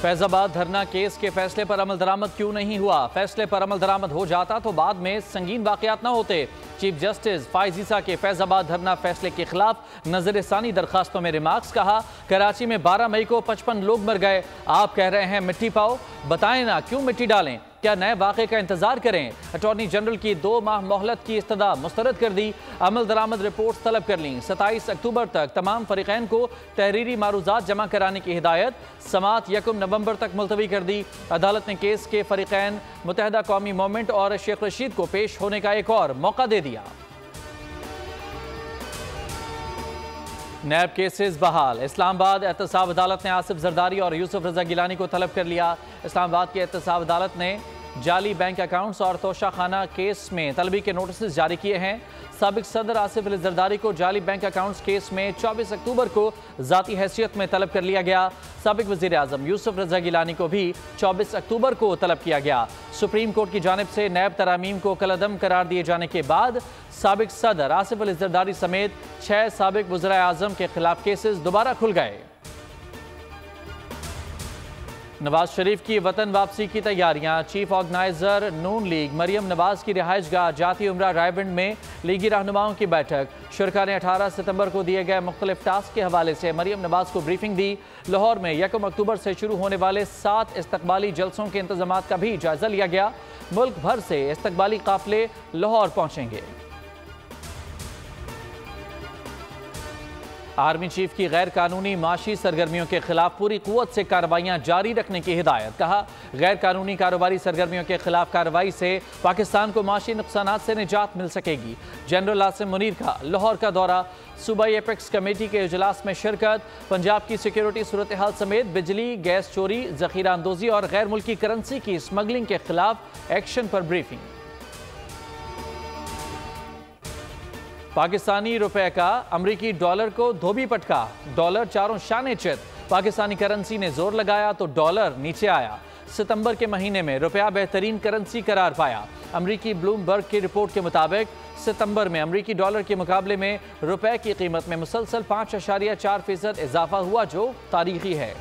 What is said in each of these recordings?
फैजाबाद धरना केस के फैसले पर अमल दरामद क्यों नहीं हुआ? फैसले पर अमल दरामद हो जाता तो बाद में संगीन वाकयात न होते। चीफ जस्टिस फाइज ईसा के फैजाबाद धरना फैसले के खिलाफ नजरसानी दरखास्तों में रिमार्क्स। कहा, कराची में 12 मई को 55 लोग मर गए, आप कह रहे हैं मिट्टी पाओ, बताएं ना क्यों मिट्टी डालें, क्या नए वाक़े का इंतजार करें? अटॉर्नी जनरल की 2 माह मोहलत की इस्तदा मुस्तरद कर दी, अमल दरामद रिपोर्ट तलब कर ली। 27 अक्टूबर तक तमाम फरीकैन को तहरीरी मारूजात जमा कराने की हिदायत, समात 1 नवंबर तक मुलतवी कर दी। अदालत ने केस के फरीकैन मुत्तहदा कौमी मूवमेंट और शेख रशीद को पेश होने का एक और मौका दे दिया। नैब केसेस बहाल। इस्लामाबाद एहतसाब अदालत ने आसिफ जरदारी और यूसुफ रजा गिलानी को तलब कर लिया। इस्लामाबाद की एहतसाब अदालत ने जाली बैंक अकाउंट्स और तोशाखाना केस में तलबी के नोटिस जारी किए हैं। साबिक सदर आसिफ अली जरदारी को जाली बैंक अकाउंट्स केस में 24 अक्टूबर को ज़ाती हैसियत में तलब कर लिया गया। साबिक वज़ीर आज़म यूसुफ रजा गिलानी को भी 24 अक्टूबर को तलब किया गया। सुप्रीम कोर्ट की जानिब से नैब तरामीम को कलअदम करार दिए जाने के बाद साबिक सदर आसिफ अली जरदारी समेत 6 साबिक वज़ीर आज़म के खिलाफ केसेस दोबारा खुल गए। नवाज शरीफ की वतन वापसी की तैयारियां। चीफ ऑर्गेनाइजर नून लीग मरियम नवाज की रिहाइश गाह जाती उम्रा रायविंड में लीगी रहनुमाओं की बैठक। शुरका ने 18 सितंबर को दिए गए मुख्तलिफ टास्क के हवाले से मरियम नवाज को ब्रीफिंग दी। लाहौर में 1 अक्टूबर से शुरू होने वाले 7 इस्तकबाली जलसों के इंतजामात का भी जायजा लिया गया। मुल्क भर से इस्तकबाली काफिले लाहौर पहुंचेंगे। आर्मी चीफ की गैर कानूनी माशी सरगर्मियों के खिलाफ पूरी कुव्वत से कार्रवाइयां जारी रखने की हिदायत। कहा, गैर कानूनी कारोबारी सरगर्मियों के खिलाफ कार्रवाई से पाकिस्तान को माशी नुकसानात से निजात मिल सकेगी। जनरल आसिम मुनीर का लाहौर का दौरा, सूबाई एपेक्स कमेटी के इजलास में शिरकत, पंजाब की सिक्योरिटी सूरत हाल समेत बिजली गैस चोरी, जखीरा अंदोजी और गैर मुल्की करेंसी की स्मगलिंग के खिलाफ एक्शन पर ब्रीफिंग। पाकिस्तानी रुपए का अमरीकी डॉलर को धोबी पटका, डॉलर चारों शाने चित। पाकिस्तानी करेंसी ने जोर लगाया तो डॉलर नीचे आया। सितंबर के महीने में रुपया बेहतरीन करेंसी करार पाया। अमरीकी ब्लूमबर्ग की रिपोर्ट के मुताबिक सितंबर में अमरीकी डॉलर के मुकाबले में रुपए की कीमत में मुसलसल 5.4% इजाफा हुआ, जो तारीखी है।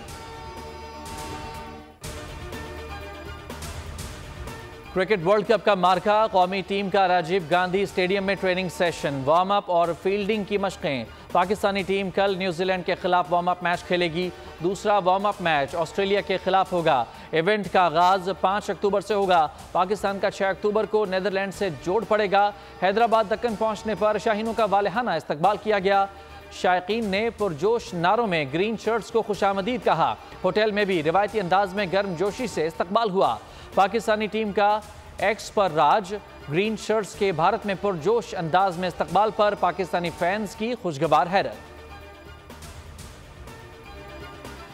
क्रिकेट वर्ल्ड कप का मार्का, कौमी टीम का राजीव गांधी स्टेडियम में ट्रेनिंग सेशन, वार्म अप और फील्डिंग की मशकें। पाकिस्तानी टीम कल न्यूजीलैंड के खिलाफ वार्म अप मैच खेलेगी। दूसरा वार्म अप मैच ऑस्ट्रेलिया के खिलाफ होगा। इवेंट का आगाज 5 अक्टूबर से होगा। पाकिस्तान का 6 अक्टूबर को नीदरलैंड से जोड़ पड़ेगा। हैदराबाद दक्कन पहुंचने पर शाहीनों का वालेहाना इस्तकबाल किया गया। शायकीन ने पुरजोश नारों में ग्रीन शर्ट्स को खुशामदीद कहा। होटल में भी रिवायती अंदाज में गर्मजोशी से इस्तकबाल हुआ। पाकिस्तानी टीम का एक्स पर राज, ग्रीन शर्ट्स के भारत में पुरजोश अंदाज में इस्तकबाल पर पाकिस्तानी फैंस की खुशगवार हैरत।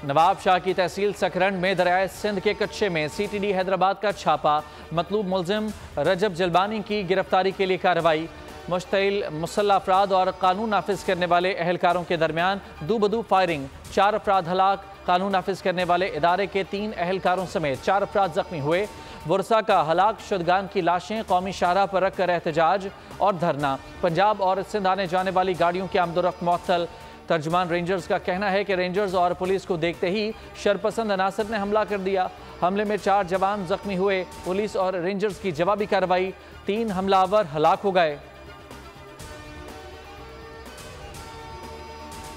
नवाब शाह की तहसील सकरंड में दरियाए सिंध के कच्चे में CTD हैदराबाद का छापा, मतलूब मुलजिम रजब जलबानी की गिरफ्तारी के लिए कार्रवाई। मुश्तइल मुसल्लह अफराद और कानून नाफिज करने वाले एहलकारों के दरमियान दो बदू फायरिंग, 4 अफराद हलाक। कानून नाफिज करने वाले इदारे के 3 एहलकारों समेत 4 अफराद जख्मी हुए। बुरसा का हलाक शुदगान की लाशें कौमी शाहराह पर रखकर एहतजाज और धरना। पंजाब और सिंध आने जाने वाली गाड़ियों की आमदोरफ्त मुअत्तल। तर्जुमान रेंजर्स का कहना है कि रेंजर्स और पुलिस को देखते ही शरपसंद अनासर ने हमला कर दिया। हमले में 4 जवान जख्मी हुए। पुलिस और रेंजर्स की जवाबी कार्रवाई, 3 हमलावर हलाक हो गए।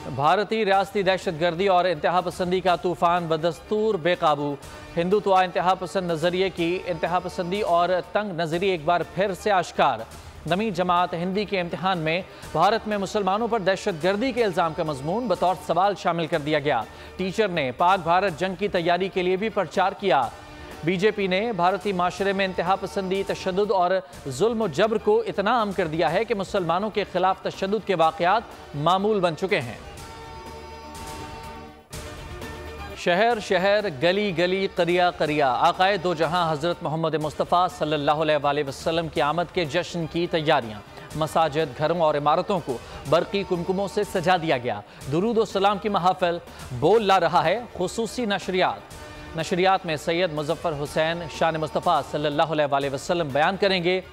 भारतीय रियासती दहशतगर्दी और इंतहा पसंदी का तूफान बदस्तूर बेकाबू। हिंदुत्व इंतहा पसंद नजरिए की इंतहा पसंदी और तंग नजरी एक बार फिर से आश्कार। नवी जमात हिंदी के इम्तिहान में भारत में मुसलमानों पर दहशतगर्दी के इल्ज़ाम का मजमून बतौर सवाल शामिल कर दिया गया। टीचर ने पाक भारत जंग की तैयारी के लिए भी प्रचार किया। बीजेपी ने भारतीय माशरे में इंतहा पसंदी, तशद्दुद और जुल्म जबर को इतना आम कर दिया है कि मुसलमानों के खिलाफ तशद्दुद के वाक़यात मामूल बन चुके हैं। शहर शहर, गली गली, करिया करिया, आकाए दो जहां हज़रत मोहम्मद मुस्तफ़ा सल्लल्लाहु अलैहि वसल्लम की आमद के जश्न की तैयारियां। मसाजिद, घरों और इमारतों को बरक़ी कुमकुमों से सजा दिया गया। दुरूद और सलाम की महफ़िल बोल ला रहा है खुसूसी नशरियात। नशरियात में सैयद मुज़फ़्फ़र हुसैन शान मुस्तफ़ा सल्लल्लाहु अलैहि वसल्लम बयान करेंगे।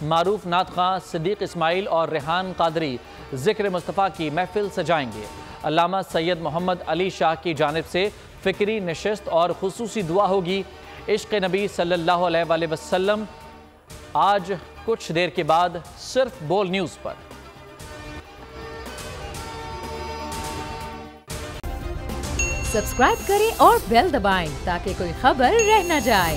मारूफ नात खां सिद्दीक़ इस्माइल और रेहान कादरी ज़िक्र मुस्तफ़ा की महफ़िल सजाएंगे। अल्लामा सैयद मोहम्मद अली शाह की जानिब से फ़िक्री नशिस्त और खुसूसी दुआ होगी। इश्क़ नबी सल्लल्लाहु अलैहि वसल्लम आज कुछ देर के बाद सिर्फ बोल न्यूज़ पर। सब्सक्राइब करें और बेल दबाएं ताकि कोई खबर रह न जाए।